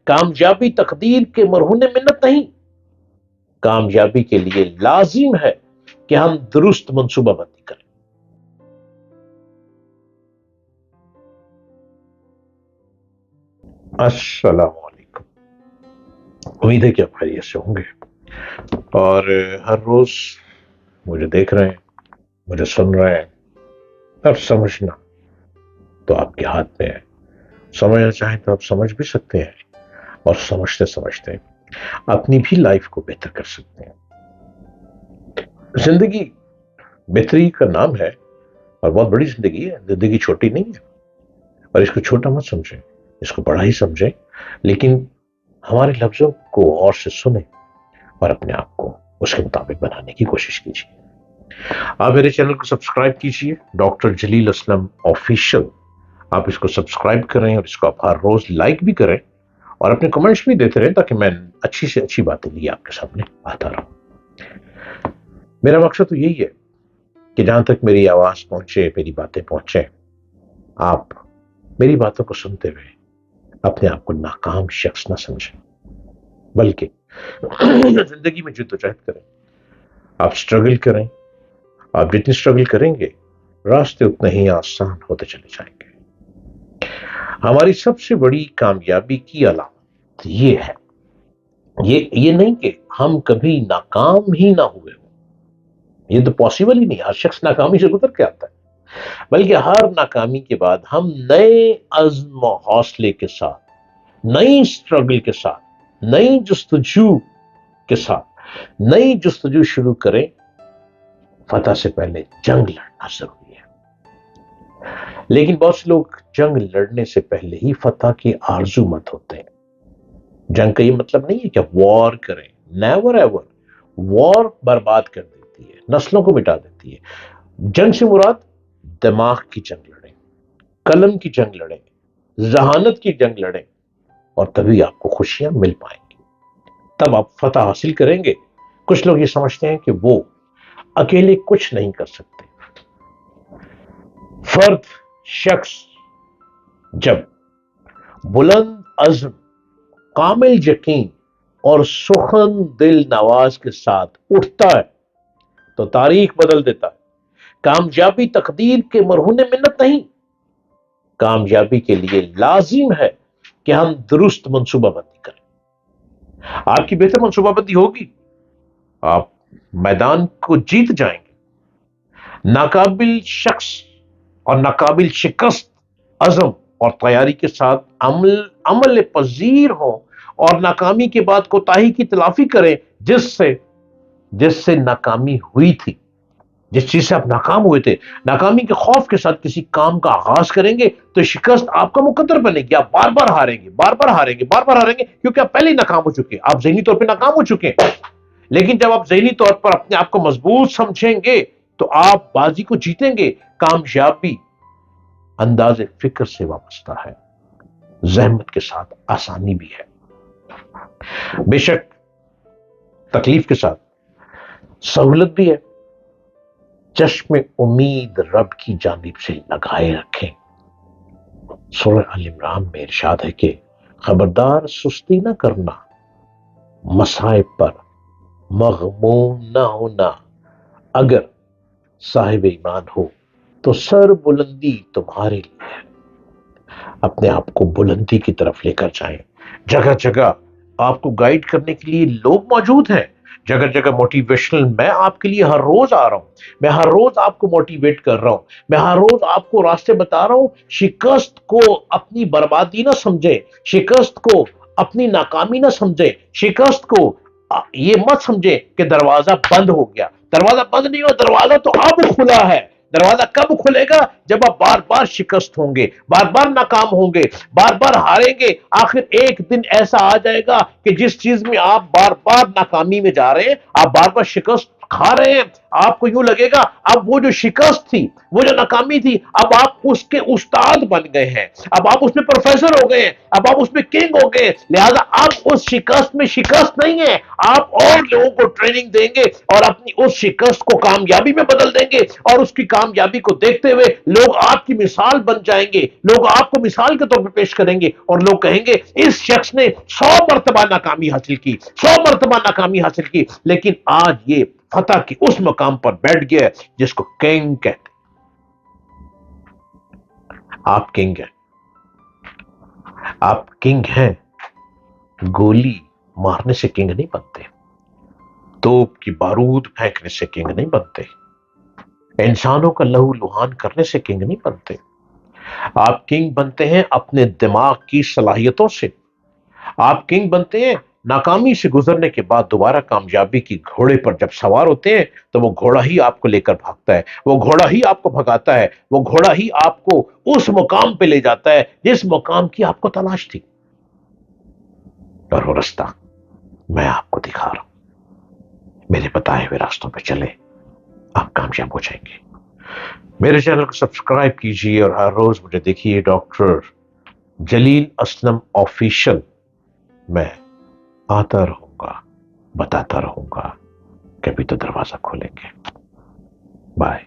کامیابی تقدیر کے مرہون منت نہیں، کامیابی کے لیے لازم ہے کہ ہم درست منصوبہ بندی کریں۔ السلام علیکم، امید ہے کہ آپ خیریت سے ہوں گے اور ہر روز مجھے دیکھ رہے ہیں، مجھے سن رہے ہیں، اور سمجھنا تو آپ کے ہاتھ میں ہے۔ سمجھنا چاہیں تو آپ سمجھ بھی سکتے ہیں، اور سمجھتے سمجھتے اپنی بھی لائف کو بہتر کر سکتے ہیں۔ زندگی بہتری کا نام ہے، اور بہت بڑی زندگی ہے، زندگی چھوٹی نہیں ہے، اور اس کو چھوٹا مت سمجھیں، اس کو بڑا ہی سمجھیں، لیکن ہمارے لفظوں کو اور سے سنیں اور اپنے آپ کو اس کے مطابق بنانے کی کوشش کیجیے۔ آپ میرے چینل کو سبسکرائب کیجیے، ڈاکٹر جلیل اسلم آفیشل۔ آپ اس کو سبسکرائب کریں اور اس کو آپ ہر روز لائک بھی کریں اور اپنے کمنٹس بھی دیتے رہیں، تاکہ میں اچھی سے اچھی باتیں لیے آپ کے سامنے آتا رہوں۔ میرا مقصد تو یہی ہے کہ جہاں تک میری آواز پہنچے، میری باتیں پہنچیں، آپ میری باتوں کو سنتے ہوئے اپنے آپ کو ناکام شخص نہ سمجھیں، بلکہ زندگی میں جدوجہد کریں، آپ سٹرگل کریں۔ آپ جتنی سٹرگل کریں گے، راستے اتنے ہی آسان ہوتے چلے جائیں گے۔ ہماری سب سے بڑی کامیابی کی علامت یہ ہے، یہ نہیں کہ ہم کبھی ناکام ہی نہ ہوئے ہوں، یہ تو پاسبل ہی نہیں، ہر شخص ناکامی سے گزر کے آتا ہے، بلکہ ہر ناکامی کے بعد ہم نئے عزم و حوصلے کے ساتھ، نئی سٹرگل کے ساتھ، نئی جستجو کے ساتھ نئی جستجو شروع کریں۔ فتح سے پہلے جنگ لڑنا ضروری ہے، لیکن بہت سے لوگ جنگ لڑنے سے پہلے ہی فتح کے آرزو مند ہوتے ہیں۔ جنگ کا یہ مطلب نہیں ہے کہ وار کریں، نیور ایور۔ وار برباد کر دیتی ہے، نسلوں کو مٹا دیتی ہے۔ جنگ سے مراد دماغ کی جنگ لڑیں، قلم کی جنگ لڑیں، ذہانت کی جنگ لڑیں، اور تبھی آپ کو خوشیاں مل پائیں گی، تب آپ فتح حاصل کریں گے۔ کچھ لوگ یہ سمجھتے ہیں کہ وہ اکیلے کچھ نہیں کر سکتے۔ فرد، شخص جب بلند عزم، کامل یقین اور سخن دل نواز کے ساتھ اٹھتا ہے تو تاریخ بدل دیتا ہے۔ کامیابی تقدیر کے مرہون منت نہیں، کامیابی کے لیے لازم ہے کہ ہم درست منصوبہ بندی کریں۔ آپ کی بہتر منصوبہ بندی ہوگی، آپ میدان کو جیت جائیں گے۔ ناقابل شخص اور ناقابل شکست عزم اور تیاری کے ساتھ عمل پذیر ہوں، اور ناکامی کے بعد کوتاہی کی تلافی کریں، جس سے ناکامی ہوئی تھی، جس چیز سے آپ ناکام ہوئے تھے۔ ناکامی کے خوف کے ساتھ کسی کام کا آغاز کریں گے تو شکست آپ کا مقدر بنے گی، آپ بار بار ہاریں گے، بار بار ہاریں گے، بار بار ہاریں گے، کیونکہ آپ پہلے ہی ناکام ہو چکے ہیں، آپ ذہنی طور پہ ناکام ہو چکے ہیں۔ لیکن جب آپ ذہنی طور پر اپنے آپ کو مضبوط سمجھیں گے تو آپ بازی کو جیتیں گے۔ کامیابی انداز فکر سے وابستہ ہے، زحمت کے ساتھ آسانی بھی ہے، بے شک تکلیف کے ساتھ سہولت بھی ہے۔ چشم امید رب کی جانب سے لگائے رکھیں۔ سورہ ال عمران میں ارشاد ہے کہ خبردار سستی نہ کرنا، مصائب پر مغموم نہ ہونا، اگر صاحب ایمان ہو تو سر بلندی تمہارے لیے ہے۔ اپنے آپ کو بلندی کی طرف لے کر جائیں۔ جگہ جگہ آپ کو گائیڈ کرنے کے لیے لوگ موجود ہیں، جگہ جگہ موٹیویشنل۔ میں آپ کے لیے ہر روز آ رہا ہوں، میں ہر روز آپ کو موٹیویٹ کر رہا ہوں، میں ہر روز آپ کو راستے بتا رہا ہوں۔ شکست کو اپنی بربادی نہ سمجھیں، شکست کو اپنی ناکامی نہ سمجھیں، شکست کو یہ مت سمجھیں کہ دروازہ بند ہو گیا۔ دروازہ بند نہیں ہوا، دروازہ تو اب کھلا ہے۔ دروازہ کب کھلے گا؟ جب آپ بار بار شکست ہوں گے، بار بار ناکام ہوں گے، بار بار ہاریں گے۔ آخر ایک دن ایسا آ جائے گا کہ جس چیز میں آپ بار بار ناکامی میں جا رہے ہیں، آپ بار بار شکست کھا رہے ہیں، آپ کو یوں لگے گا اب وہ جو شکست تھی، وہ جو ناکامی تھی، اب آپ اس کے استاد بن گئے ہیں، اب آپ اس میں پروفیسر ہو گئے ہیں، اب آپ اس میں کنگ ہو گئے، لہذا اب اس شکست میں شکست نہیں ہے، آپ اور لوگوں کو ٹریننگ دیں گے اور اپنی اس شکست کو کامیابی میں بدل دیں گے، اور اس کی کامیابی کو دیکھتے ہوئے لوگ آپ کی مثال بن جائیں گے، لوگ آپ کو مثال کے طور پہ پیش کریں گے اور لوگ کہیں گے اس شخص نے 100 مرتبہ ناکامی حاصل کی، 100 مرتبہ ناکامی حاصل کی، لیکن آج یہ فتح کی اس مقام پر بیٹھ گیا جس کو کنگ کہتے ہیں۔ آپ کنگ ہیں، آپ کنگ ہیں، گولی مارنے سے کنگ نہیں بنتے، توپ کی بارود پھینکنے سے کنگ نہیں بنتے، انسانوں کا لہو لہان کرنے سے کنگ نہیں بنتے۔ آپ کنگ بنتے ہیں اپنے دماغ کی صلاحیتوں سے، آپ کنگ بنتے ہیں ناکامی سے گزرنے کے بعد دوبارہ کامیابی کی گھوڑے پر جب سوار ہوتے ہیں تو وہ گھوڑا ہی آپ کو لے کر بھاگتا ہے، وہ گھوڑا ہی آپ کو بھگاتا ہے، وہ گھوڑا ہی آپ کو اس مقام پہ لے جاتا ہے جس مقام کی آپ کو تلاش تھی، اور وہ رستہ میں آپ کو دکھا رہا ہوں، میرے بتائے ہوئے راستوں پہ چلے، آپ کامیاب ہو جائیں گے۔ میرے چینل کو سبسکرائب کیجیے اور ہر روز مجھے دیکھیے ڈاکٹر جلیل اسلم آفیشل، میں آتا رہوں گا، بتاتا رہوں گا، کبھی تو دروازہ کھولیں گے۔ بائے۔